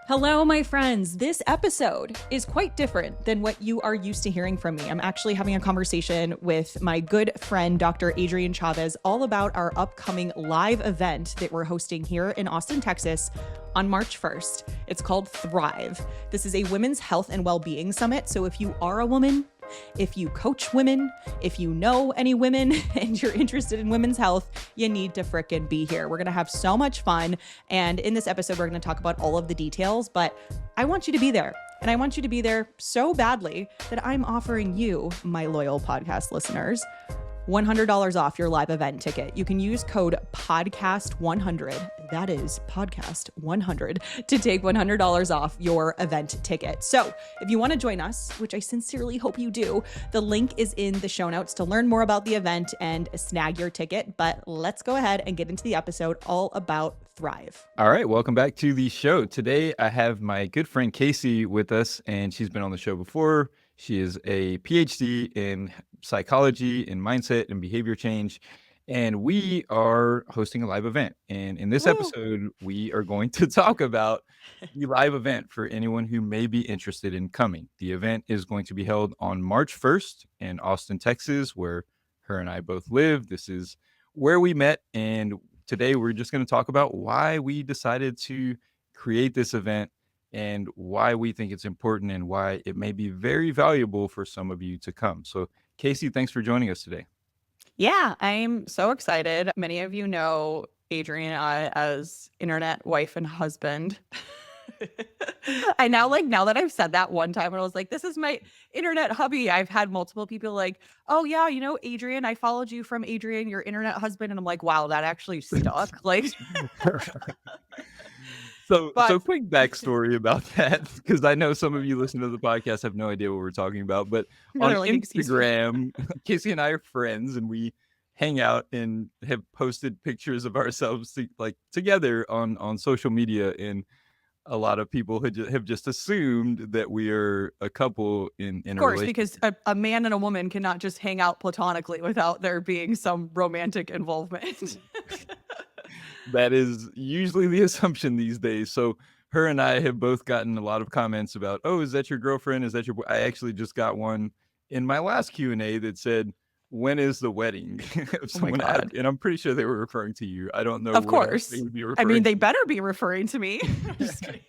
Hello, my friends. This episode is quite different than what you are used to hearing from me. I'm actually having a conversation with my good friend, Dr. Adrian Chavez, all about our upcoming live event that we're hosting here in Austin, Texas on March 1st. It's called Thrive. This is a women's health and well-being summit. So if you are a woman, if you coach women, if you know any women and you're interested in women's health, you need to frickin' be here. We're going to have so much fun. And in this episode, we're going to talk about all of the details, but I want you to be there. And I want you to be there so badly that I'm offering you, my loyal podcast listeners, $100 off your live event ticket. You can use code podcast100. That is podcast100 to take $100 off your event ticket. So if you want to join us, which I sincerely hope you do, the link is in the show notes to learn more about the event and snag your ticket. But let's go ahead and get into the episode all about Thrive. All right, welcome back to the show. Today, I have my good friend Kasey with us, and she's been on the show before. She is a PhD in psychology, and mindset, and behavior change. And we are hosting a live event. And in this episode, we are going to talk about the live event for anyone who may be interested in coming. The event is going to be held on March 1st in Austin, Texas, where her and I both live. This is where we met. And today we're just going to talk about why we decided to create this event and why we think it's important and why it may be very valuable for some of you to come. So Kasey, thanks for joining us today. Yeah, I'm so excited. Many of you know Adrian and I as internet wife and husband. I now that I've said that one time and I was like, this is my internet hubby. I've had multiple people like, oh yeah, you know, Adrian, I followed you from Adrian, your internet husband. And I'm like, wow, that actually stuck. Like, So quick backstory about that, because I know some of you listening to the podcast have no idea what we're talking about. But on Instagram, Kasey and I are friends, and we hang out and have posted pictures of ourselves together on social media. And a lot of people have just assumed that we are a couple in a relationship. Because a man and a woman cannot just hang out platonically without there being some romantic involvement. That is usually the assumption these days. So her and I have both gotten a lot of comments about, oh, is that your girlfriend? Is that your boy? I actually just got one in my last Q&A that said, when is the wedding? Someone asked, and I'm pretty sure they were referring to you. I don't know. Of course. They would be referring I mean, they better be referring to me. Just kidding.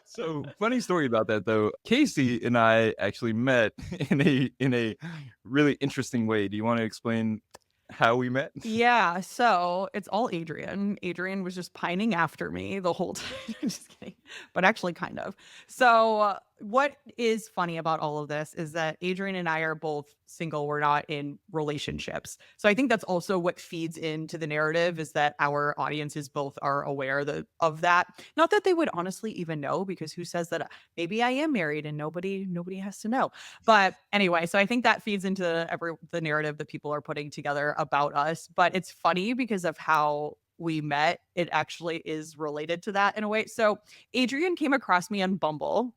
So funny story about that, though. Kasey and I actually met in a really interesting way. Do you want to explain how we met? Yeah, so it's all Adrian. Adrian was just pining after me the whole time. Just kidding, but actually kind of. So what is funny about all of this is that Adrian and I are both single. We're not in relationships. So I think that's also what feeds into the narrative, is that our audiences both are aware of that. Not that they would honestly even know, because who says that maybe I am married and nobody has to know. But anyway, so I think that feeds into the narrative that people are putting together about us. But it's funny because of how we met. It actually is related to that in a way. So Adrian came across me on Bumble.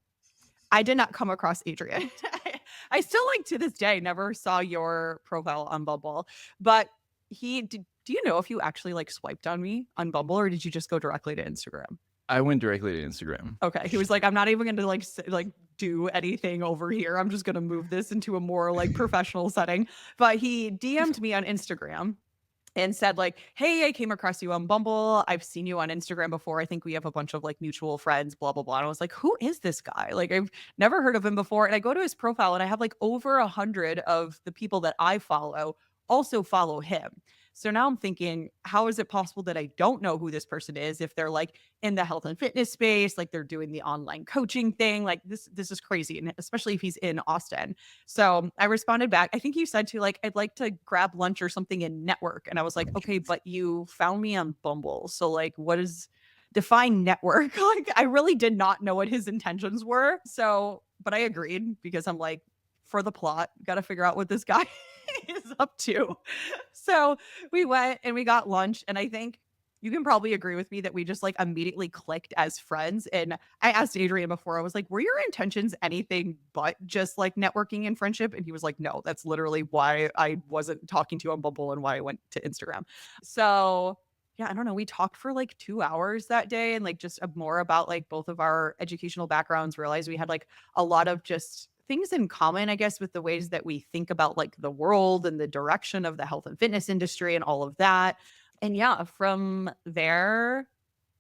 I did not come across Adrian. I still, to this day, never saw your profile on Bumble. But do you know if you actually swiped on me on Bumble, or did you just go directly to Instagram? I went directly to Instagram. Okay. He was like, I'm not even going to do anything over here. I'm just going to move this into a more professional setting. But he DM'd me on Instagram and said hey, I came across you on Bumble. I've seen you on Instagram before. I think we have a bunch of mutual friends, blah, blah, blah. And I was like, who is this guy? I've never heard of him before. And I go to his profile and I have over 100 of the people that I follow also follow him. So now I'm thinking, how is it possible that I don't know who this person is if they're in the health and fitness space, they're doing the online coaching thing? This is crazy. And especially if he's in Austin. So I responded back. I think you said to I'd like to grab lunch or something and network. And I was like, okay, but you found me on Bumble. So what is define network? I really did not know what his intentions were. So, but I agreed because I'm for the plot, got to figure out what this guy is up to. So we went and we got lunch. And I think you can probably agree with me that we just immediately clicked as friends. And I asked Adrian before, I was like, were your intentions anything but just networking and friendship? And he was like, no, that's literally why I wasn't talking to you on Bumble and why I went to Instagram. So yeah, I don't know, we talked for like 2 hours that day and like just more about like both of our educational backgrounds, realized we had like a lot of just things in common, I guess, with the ways that we think about like the world and the direction of the health and fitness industry and all of that. And yeah, from there,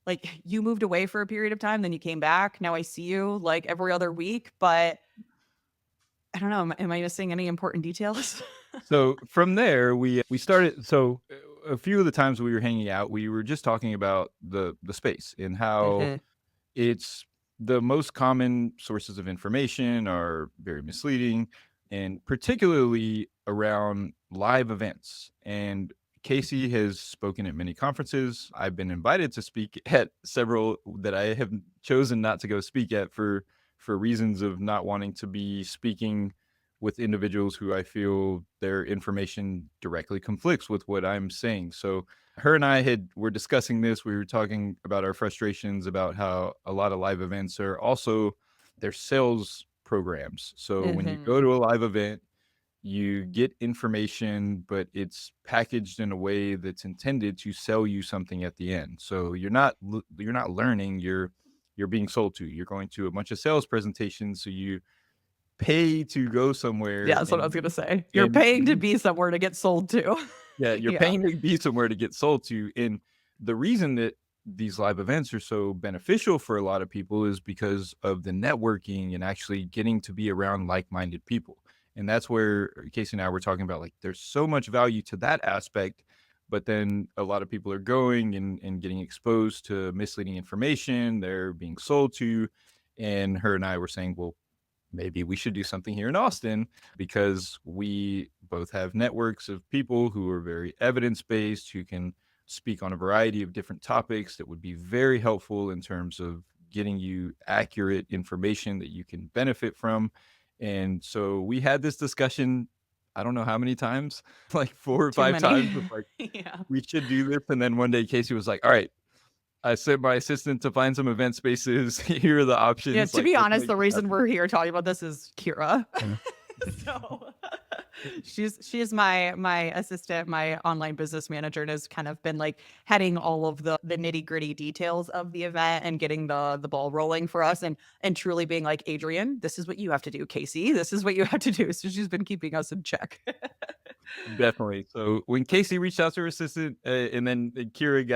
like you moved away for a period of time, then you came back. Now I see you like every other week, but I don't know, am I missing any important details? So from there, we started. So a few of the times we were hanging out, we were just talking about the space and how Mhm. it's the most common sources of information are very misleading, and particularly around live events. And Kasey has spoken at many conferences. I've been invited to speak at several that I have chosen not to go speak at for reasons of not wanting to be speaking with individuals who I feel their information directly conflicts with what I'm saying. So her and I were discussing this. We were talking about our frustrations about how a lot of live events are also they're sales programs. So when you Mhm. go to a live event, you get information, but it's packaged in a way that's intended to sell you something at the end. So you're not learning, you're being sold to. You're going to a bunch of sales presentations, so you pay to go Yeah, somewhere that's what I was gonna say. You're and paying to be somewhere to get sold to. yeah, you're Yeah. paying to be somewhere to get sold to, and the reason that these live events are so beneficial for a lot of people is because of the networking and actually getting to be around like-minded people, and that's where Casey and I were talking about, like, there's so much value to that aspect, but then a lot of people are going and getting exposed to misleading information, they're being sold to, and her and I were saying, "Well, maybe we should do something here in Austin because we both have networks of people who are very evidence based, who can speak on a variety of different topics that would be very helpful in terms of getting you accurate information that you can benefit from." And so we had this discussion, I don't know how many times, like 4 or 5 Too times of many. like, Yeah. we should do this. And then one day Casey was like, all right, I sent my assistant to find some event spaces. Here are the Yeah, options. to Like, be let's honest, make the this reason happen. we're here talking about this is Kira. Yeah. So, she's my assistant, my online business manager, and has kind of been, like, heading all of the nitty-gritty details of the event and getting the ball rolling for us and truly being like, "Adrian, this is what you have to do. Kasey, this is what you have to do." So she's been keeping us in check. Definitely. So when Casey reached out to her assistant, and then Kira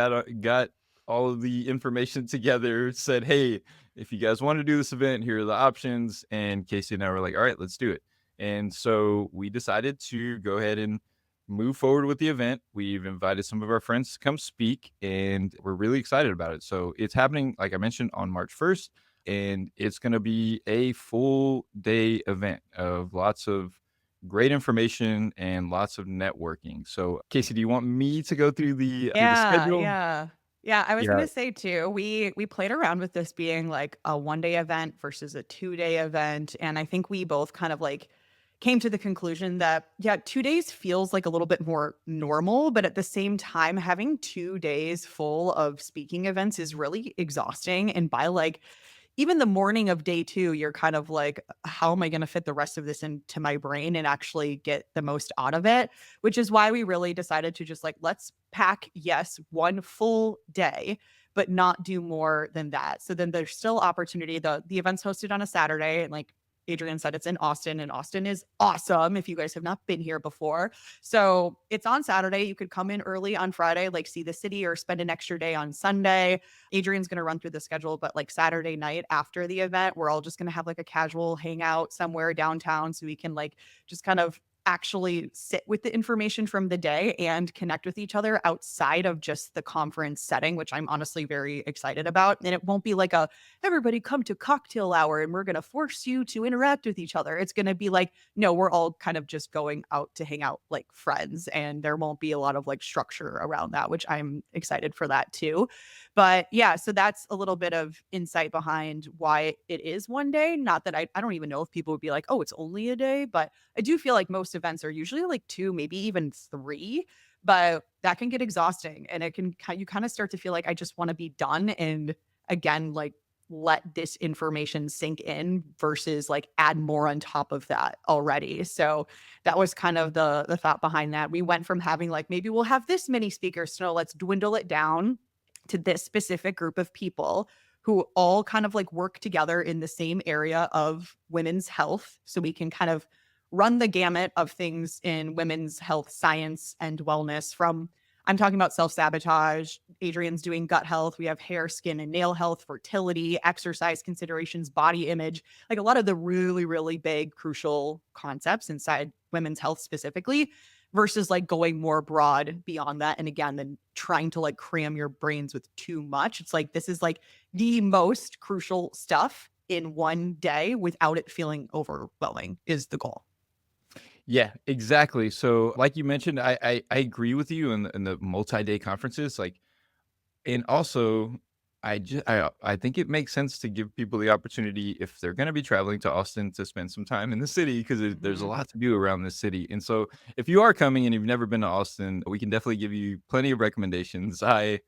got all of the information together, said, "Hey, if you guys want to do this event, here are the options." And Casey and I were like, "All right, let's do it." And so we decided to go ahead and move forward with the event. We've invited some of our friends to come speak, and we're really excited about it. So it's happening, like I mentioned, on March 1st, and it's going to be a full day event of lots of great information and lots of networking. So, Casey, do you want me to go through the Yeah, schedule? yeah. Yeah, I was Yeah. gonna say too, we played around with this being like a 1-day event versus a 2-day event, and I think we both kind of like came to the conclusion that yeah, 2 days feels like a little bit more normal, but at the same time, having 2 days full of speaking events is really exhausting, and by like even the morning of day 2, you're kind of like, how am I gonna fit the rest of this into my brain and actually get the most out of it? Which is why we really decided to just like, let's pack, yes, 1 full day, but not do more than that. So then there's still opportunity. The event's hosted on a Saturday, and like Adrian said, it's in Austin, and Austin is awesome if you guys have not been here before. So it's on Saturday. You could come in early on Friday, like see the city, or spend an extra day on Sunday. Adrian's going to run through the schedule, but like Saturday night after the event, we're all just going to have like a casual hangout somewhere downtown so we can like just kind of actually sit with the information from the day and connect with each other outside of just the conference setting, which I'm honestly very excited about. And it won't be like a everybody come to cocktail hour and we're going to force you to interact with each other. It's going to be like, no, we're all kind of just going out to hang out like friends, and there won't be a lot of like structure around that, which I'm excited for that too. But yeah, so that's a little bit of insight behind why it is 1 day. Not that I don't even know if people would be like, oh, it's only a day, but I do feel like most events are usually like 2, maybe even 3, but that can get exhausting, and it can you kind of start to feel like I just want to be done and again like let this information sink in versus like add more on top of that already. So that was kind of the thought behind that. We went from having like maybe we'll have this many speakers, so let's dwindle it down to this specific group of people who all kind of like work together in the same area of women's health, so we can kind of run the gamut of things in women's health science and wellness. From I'm talking about self-sabotage, Adrian's doing gut health, we have hair, skin, and nail health, fertility, exercise considerations, body image, like a lot of the really, really big, crucial concepts inside women's health specifically, versus like going more broad beyond that. And again, then trying to like cram your brains with too much. It's like, this is like the most crucial stuff in one day without it feeling overwhelming is the goal. Yeah, exactly. So like you mentioned, I agree with you in the multi-day conferences. Like, and also, I think it makes sense to give people the opportunity if they're going to be traveling to Austin to spend some time in the city because there's a Mhm. lot to do around this city. And so, if you are coming and you've never been to Austin, we can definitely give you plenty of recommendations. I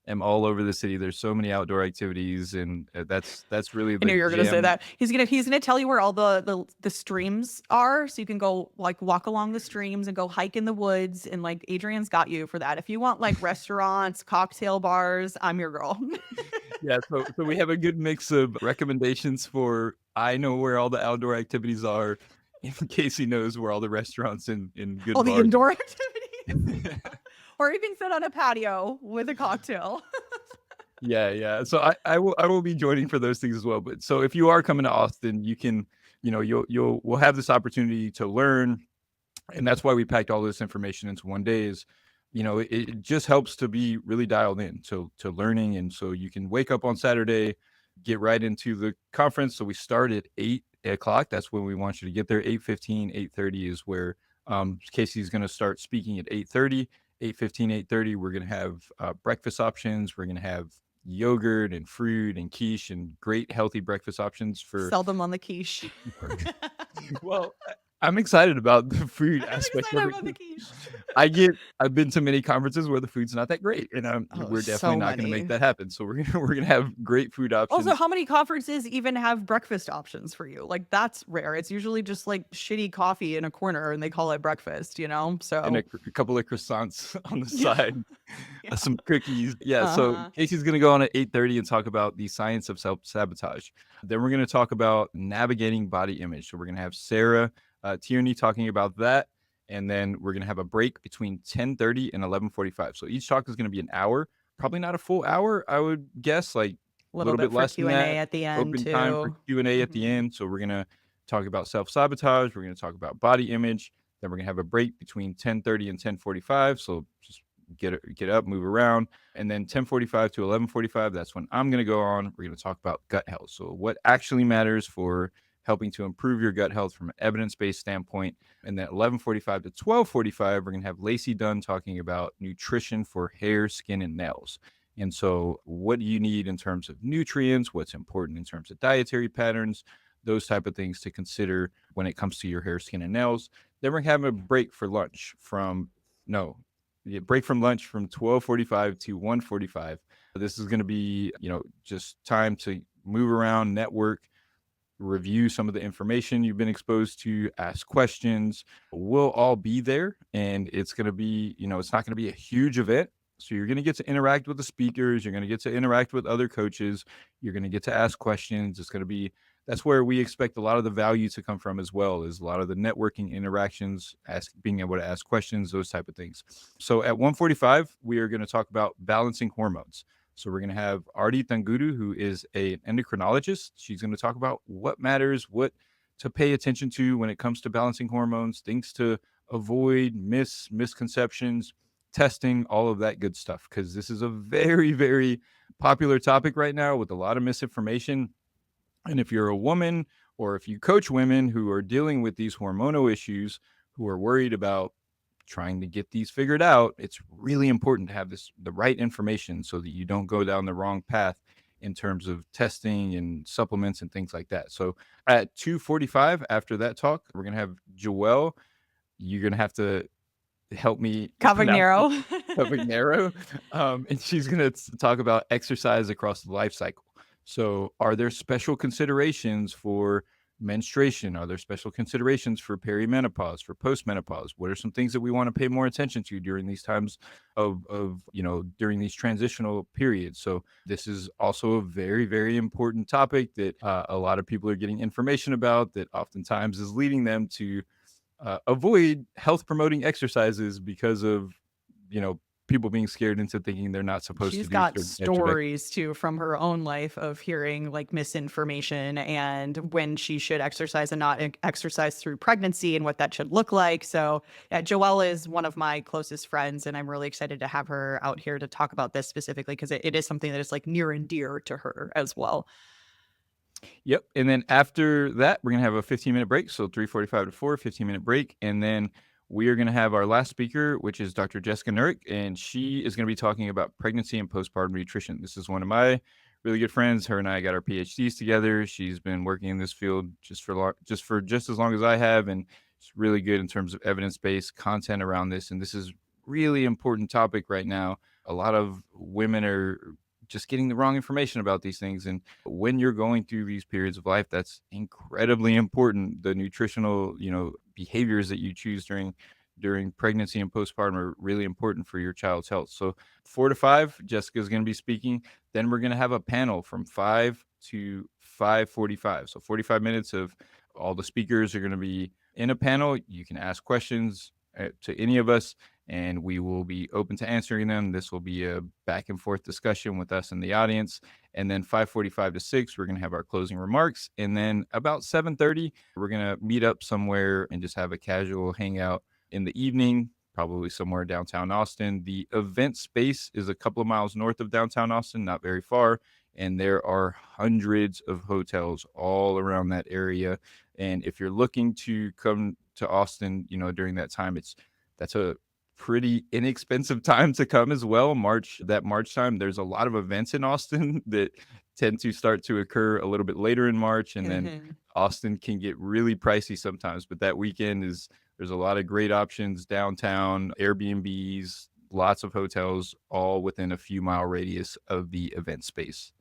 am all over the city. There's so many outdoor activities, and that's really I knew the you were gonna say gem. that. He's gonna tell you where all the streams are, so you can go like walk along the streams and go hike in the woods. And like Adrian's got you for that. If you want like restaurants, cocktail bars, I'm your girl. Yeah, so we have a good mix of recommendations for I know where all the outdoor activities are, in case he knows where all the restaurants and All good the bars. indoor activities, or you can sit on a patio with a cocktail. Yeah, yeah. So I will be joining for those things as well. But so if you are coming to Austin, you can, we'll have this opportunity to learn, and that's why we packed all this information into one day. Is it just helps to be really dialed in to learning, and so you can wake up on Saturday, get right into the conference. So we start at 8 o'clock. That's when we want you to get there. 8:15, 8:30 is where Kasey's going to start speaking at 8:30. 8:15, 8:30. We're going to have breakfast options. We're going to have yogurt and fruit and quiche and great healthy breakfast options for Seldom on the quiche. well, I'm excited about the food I'm aspect of excited it about the 'cause quiche. I've been to many conferences where the food's not that great, and Oh, we're definitely so not gonna make many. that happen. So we're gonna have great food Also, options how many conferences even have breakfast options for you? Like that's rare. It's usually just like shitty coffee in a corner and they call it breakfast, you know? and So, a couple of croissants on the yeah. side, Yeah. some cookies. Yeah, so Uh-huh. Casey's gonna go on at 8:30 and talk about the science of self-sabotage. Then we're gonna talk about navigating body image. So we're gonna have Sarah, Tierney talking about that, and then we're gonna have a break between 10:30 and 11:45. So each talk is gonna be an hour, probably not a full hour, I would guess, like, A a little little bit bit for less than Q&A that, at the end open time for too. Q&A at the Mhm. end. So we're gonna talk about self-sabotage, we're gonna talk about body image, then we're gonna have a break between 10:30 and 10:45. So just get up, move around, and then 10:45 to 11:45. That's when I'm gonna go on. We're gonna talk about gut health. So what actually matters for helping to improve your gut health from an evidence-based standpoint. And then 11:45 to 12:45, we're gonna have Lacey Dunn talking about nutrition for hair, skin, and nails. And so, what do you need in terms of nutrients? What's important in terms of dietary patterns? Those type of things to consider when it comes to your hair, skin, and nails. Then we're having a break for lunch from no, yeah, break from lunch from 12:45 to 1:45. This is going to be, just time to move around, network, review some of the information you've been exposed to, ask questions. We'll all be there, and it's going to be, it's not going to be a huge event. So you're going to get to interact with the speakers, you're going to get to interact with other coaches, you're going to get to ask questions. It's going to be That's where we expect a lot of the value to come from as well, is a lot of the networking interactions, being able to ask questions, those type of things. So at 1:45, we are going to talk about balancing hormones. So we're going to have Arti Tanguru, who is an endocrinologist. She's going to talk about what matters, what to pay attention to when it comes to balancing hormones, things to avoid, misconceptions, testing, all of that good stuff. Because this is a very, very popular topic right now with a lot of misinformation. And if you're a woman, or if you coach women who are dealing with these hormonal issues, who are worried about trying to get these figured out, it's really important to have the right information so that you don't go down the wrong path in terms of testing and supplements and things like that. So at 2:45 after that talk, we're gonna have Joelle. You're gonna have to help me pronounce it. Cavagnaro. Cavagnaro. And she's gonna talk about exercise across the life cycle. So, are there special considerations for menstruation? Are there special considerations for perimenopause, for postmenopause? What are some things that we want to pay more attention to during these times during these transitional periods? So, this is also a very, very important topic that a lot of people are getting information about that oftentimes is leading them to avoid health promoting exercises because of, you know, people being scared into thinking they're not supposed to She's do got certain types of stories too from her own life of hearing like misinformation and when she should exercise and not exercise through pregnancy and what that should look like. So, yeah, Joelle is one of my closest friends, and I'm really excited to have her out here to talk about this specifically because it is something that is like near and dear to her as well. Yep, and then after that, we're gonna have a 15-minute break, so 3:45 to 4, 15-minute break, and then we are gonna have our last speaker, which is Dr. Jessica Nurick, and she is gonna be talking about pregnancy and postpartum nutrition. This is one of my really good friends. Her and I got our PhDs together. She's been working in this field just as long as I have, and it's really good in terms of evidence-based content around this, and this is really important topic right now. A lot of women are just getting the wrong information about these things, and when you're going through these periods of life, that's incredibly important. The nutritional, behaviors that you choose during pregnancy and postpartum are really important for your child's health. So 4 to 5, Jessica is going to be speaking. Then we're going to have a panel from 5 to 5:45. So 45 minutes of all the speakers are going to be in a panel. You can ask questions to any of us, and we will be open to answering them. This will be a back and forth discussion with us in the audience. And then 5:45 to 6, we're going to have our closing remarks. And then about 7:30, we're going to meet up somewhere and just have a casual hangout in the evening, probably somewhere downtown Austin. The event space is a couple of miles north of downtown Austin, not very far. And there are hundreds of hotels all around that area. And if you're looking to come to Austin, during that time, that's a pretty inexpensive time to come as well. March time, there's a lot of events in Austin that tend to start to occur a little bit later in March, and then Mhm. Austin can get really pricey sometimes. But that weekend there's a lot of great options downtown, Airbnbs, lots of hotels, all within a few mile radius of the event space.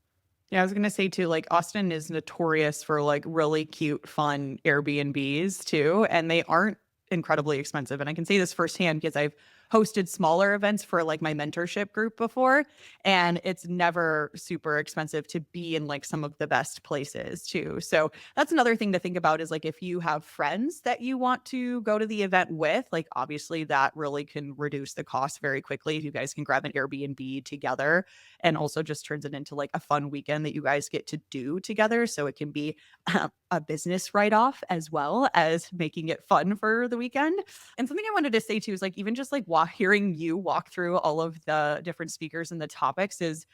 Yeah, I was gonna say too, like Austin is notorious for like really cute, fun Airbnbs too, and they aren't incredibly expensive. And I can say this firsthand because I've hosted smaller events for like my mentorship group before, and it's never super expensive to be in like some of the best places too. So that's another thing to think about is like if you have friends that you want to go to the event with, like obviously that really can reduce the cost very quickly if you guys can grab an Airbnb together and also just turns it into like a fun weekend that you guys get to do together. So it can be a business write off as well as making it fun for the weekend. And something I wanted to say too is like, even just like hearing you walk through all of the different speakers and the topics is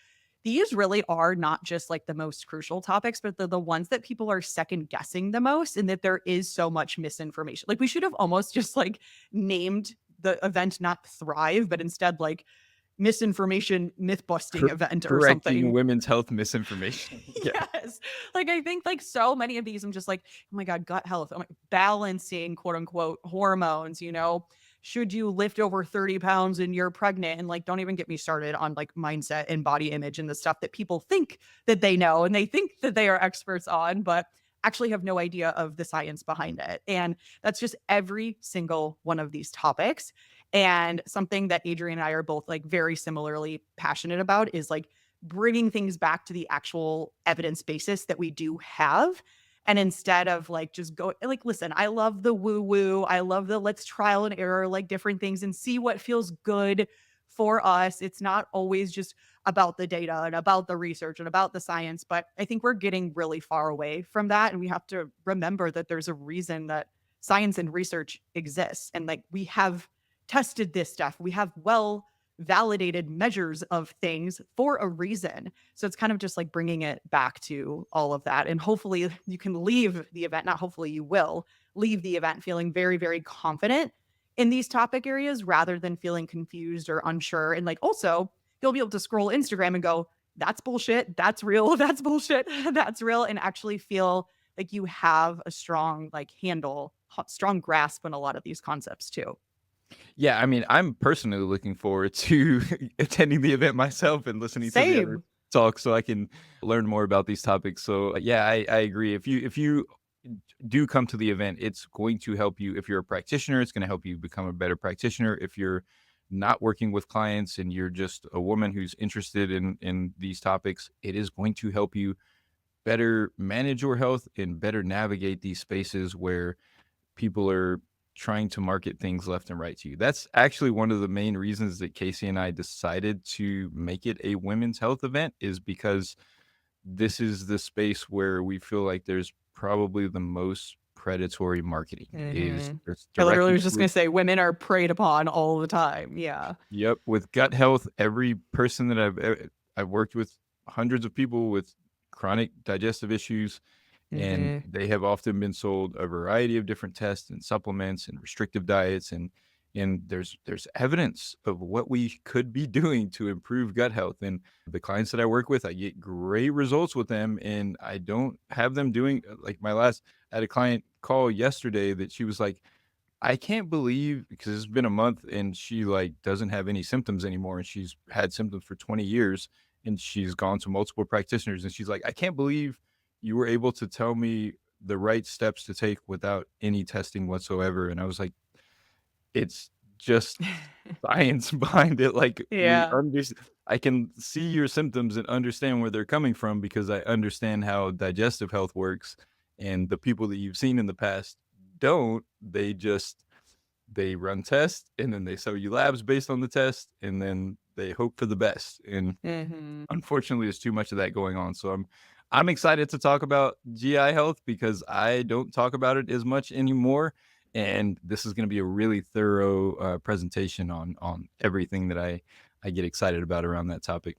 these really are not just like the most crucial topics, but the ones that people are second guessing the most, and that there is so much misinformation. Like we should have almost just like named the event not Thrive, but instead like misinformation myth busting Cor- event or Correcting something. women's health misinformation. Yeah. Yes. Like I think like so many of these I'm just like, oh my God, gut health. Oh my, balancing quote unquote hormones, should you lift over 30 pounds and you're pregnant? And like, don't even get me started on like mindset and body image and the stuff that people think that they know and they think that they are experts on, but actually have no idea of the science behind it. And that's just every single one of these topics. And something that Adrian and I are both like very similarly passionate about is like bringing things back to the actual evidence basis that we do have. And instead of like just go like, listen, I love the woo woo. I love the let's trial and error, like different things and see what feels good for us. It's not always just about the data and about the research and about the science, but I think we're getting really far away from that. And we have to remember that there's a reason that science and research exists. And like we have tested this stuff, we have well validated measures of things for a reason. So it's kind of just like bringing it back to all of that. And hopefully you can leave the event, not hopefully you will leave the event feeling very, very confident in these topic areas rather than feeling confused or unsure. And like also, you'll be able to scroll Instagram and go, that's bullshit. That's real. That's bullshit. That's real. And actually feel like you have a strong like handle, strong grasp on a lot of these concepts too. Yeah, I mean, I'm personally looking forward to attending the event myself and listening to the other Same. talk so I can learn more about these topics. So yeah, I agree. If you do come to the event, it's going to help you. If you're a practitioner, it's going to help you become a better practitioner. If you're not working with clients and you're just a woman who's interested in these topics, it is going to help you better manage your health and better navigate these spaces where people are trying to market things left and right to you. That's actually one of the main reasons that Kasey and I decided to make it a women's health event, is because this is the space where we feel like there's probably the most predatory marketing is Mhm. it's I literally directed was just towards. gonna say women are preyed upon all the time. Yeah. Yep, with gut health, every person that I've worked with, hundreds of people with chronic digestive issues, and Mhm. they have often been sold a variety of different tests and supplements and restrictive diets, and there's evidence of what we could be doing to improve gut health. And the clients that I work with, I get great results with them, and I don't have them doing like I had a client call yesterday that she was like, I can't believe, because it's been a month and she like doesn't have any symptoms anymore, and she's had symptoms for 20 years, and she's gone to multiple practitioners, and she's like, I can't believe you were able to tell me the right steps to take without any testing whatsoever. And I was like, it's just science behind it. Like Yeah. I can see your symptoms and understand where they're coming from because I understand how digestive health works. And the people that you've seen in the past don't. They run tests and then they sell you labs based on the test and then they hope for the best. And Mhm. unfortunately, there's too much of that going on. So I'm excited to talk about GI health because I don't talk about it as much anymore. And this is going to be a really thorough presentation on everything that I get excited about around that topic.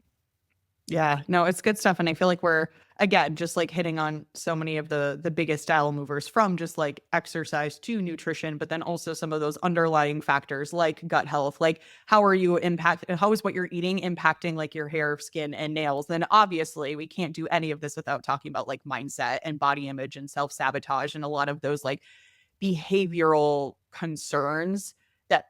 Yeah, no, it's good stuff, and I feel like we're, again, just, like, hitting on so many of the biggest style movers from just, like, exercise to nutrition, but then also some of those underlying factors like gut health, like, how is what you're eating impacting, like, your hair, skin, and nails? Then, obviously, we can't do any of this without talking about, like, mindset and body image and self-sabotage and a lot of those, like, behavioral concerns that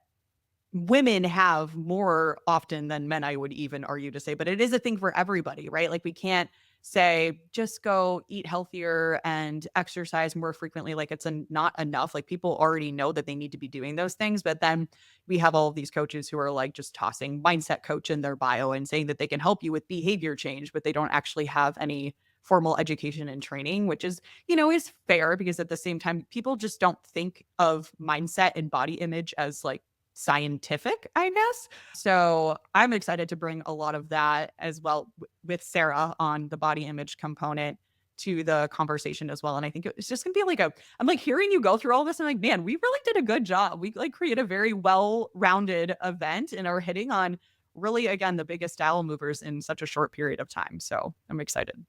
women have more often than men, I would even argue to say, but it is a thing for everybody, right? Like we can't say just go eat healthier and exercise more frequently. Like not enough. Like people already know that they need to be doing those things, but then we have all of these coaches who are like just tossing mindset coach in their bio and saying that they can help you with behavior change, but they don't actually have any formal education and training, which is, is fair because at the same time, people just don't think of mindset and body image as like scientific, I guess. So I'm excited to bring a lot of that as well with Sarah on the body image component to the conversation as well. And I think it's just gonna be like I'm like hearing you go through all this. I'm like, man, we really did a good job. We like create a very well-rounded event and are hitting on really, again, the biggest style movers in such a short period of time. So I'm excited.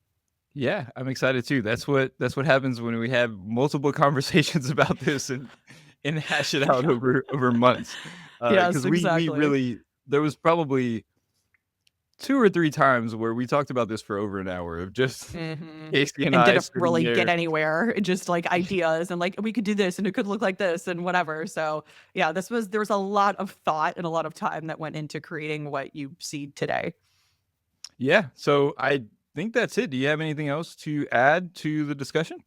Yeah, I'm excited too. That's what happens when we have multiple conversations about this and hash it out over months. Yes, Because we exactly. really, there was probably 2 or 3 times where we talked about this for over an hour of just Mhm. Casey and And I didn't sitting really get there. anywhere, just like ideas and like we could do this and it could look like this and whatever. So yeah, there was a lot of thought and a lot of time that went into creating what you see today. Yeah, so I think that's it. Do you have anything else to add to the discussion?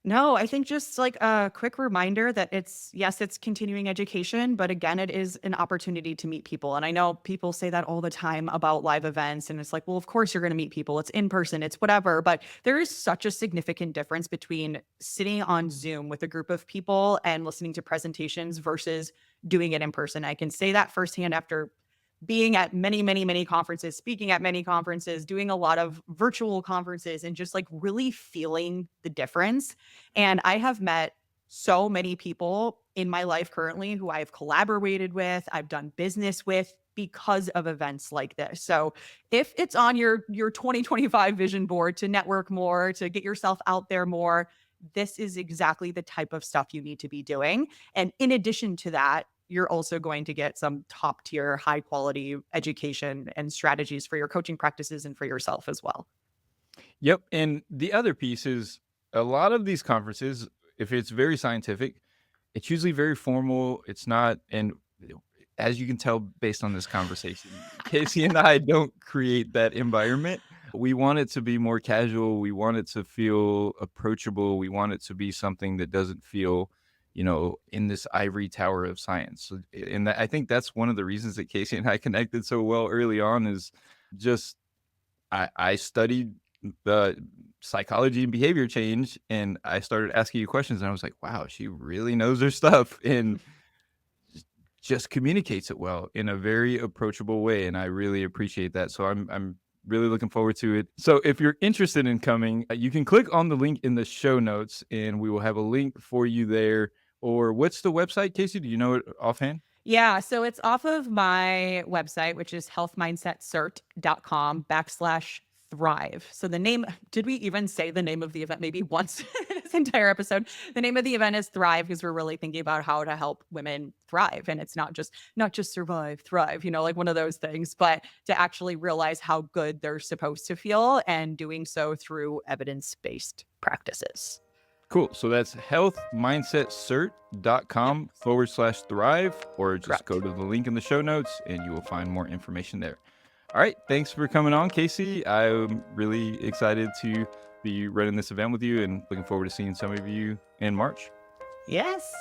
No, I think just like a quick reminder that yes, it's continuing education, but again, it is an opportunity to meet people. And I know people say that all the time about live events. And it's like, well, of course you're going to meet people. It's in person, it's whatever. But there is such a significant difference between sitting on Zoom with a group of people and listening to presentations versus doing it in person. I can say that firsthand after being at many, many, many conferences, speaking at many conferences, doing a lot of virtual conferences, and just like really feeling the difference. And I have met so many people in my life currently who I've collaborated with, I've done business with because of events like this. So, if it's on your 2025 vision board to network more, to get yourself out there more, this is exactly the type of stuff you need to be doing. And in addition to that, you're also going to get some top tier, high quality education and strategies for your coaching practices and for yourself as well. Yep, and the other piece is a lot of these conferences, if it's very scientific, it's usually very formal. It's not, and as you can tell based on this conversation, Kasey and I don't create that environment. We want it to be more casual. We want it to feel approachable. We want it to be something that doesn't feel, in this ivory tower of science. And I think that's one of the reasons that Kasey and I connected so well early on is just I studied the psychology and behavior change, and I started asking you questions, and I was like, wow, she really knows her stuff and just communicates it well in a very approachable way. And I really appreciate that. So I'm really looking forward to it. So if you're interested in coming, you can click on the link in the show notes, and we will have a link for you there. Or what's the website, Kasey? Do you know it offhand? Yeah, so it's off of my website, which is healthmindsetcert.com/thrive. So the name, did we even say the name of the event maybe once in this entire episode? The name of the event is Thrive because we're really thinking about how to help women thrive. And it's not just survive, thrive, like one of those things, but to actually realize how good they're supposed to feel and doing so through evidence-based practices. Cool. So that's healthmindsetcert.com/thrive, or just Correct. go to the link in the show notes and you will find more information there. All right. Thanks for coming on, Kasey. I'm really excited to be running this event with you and looking forward to seeing some of you in March. Yes.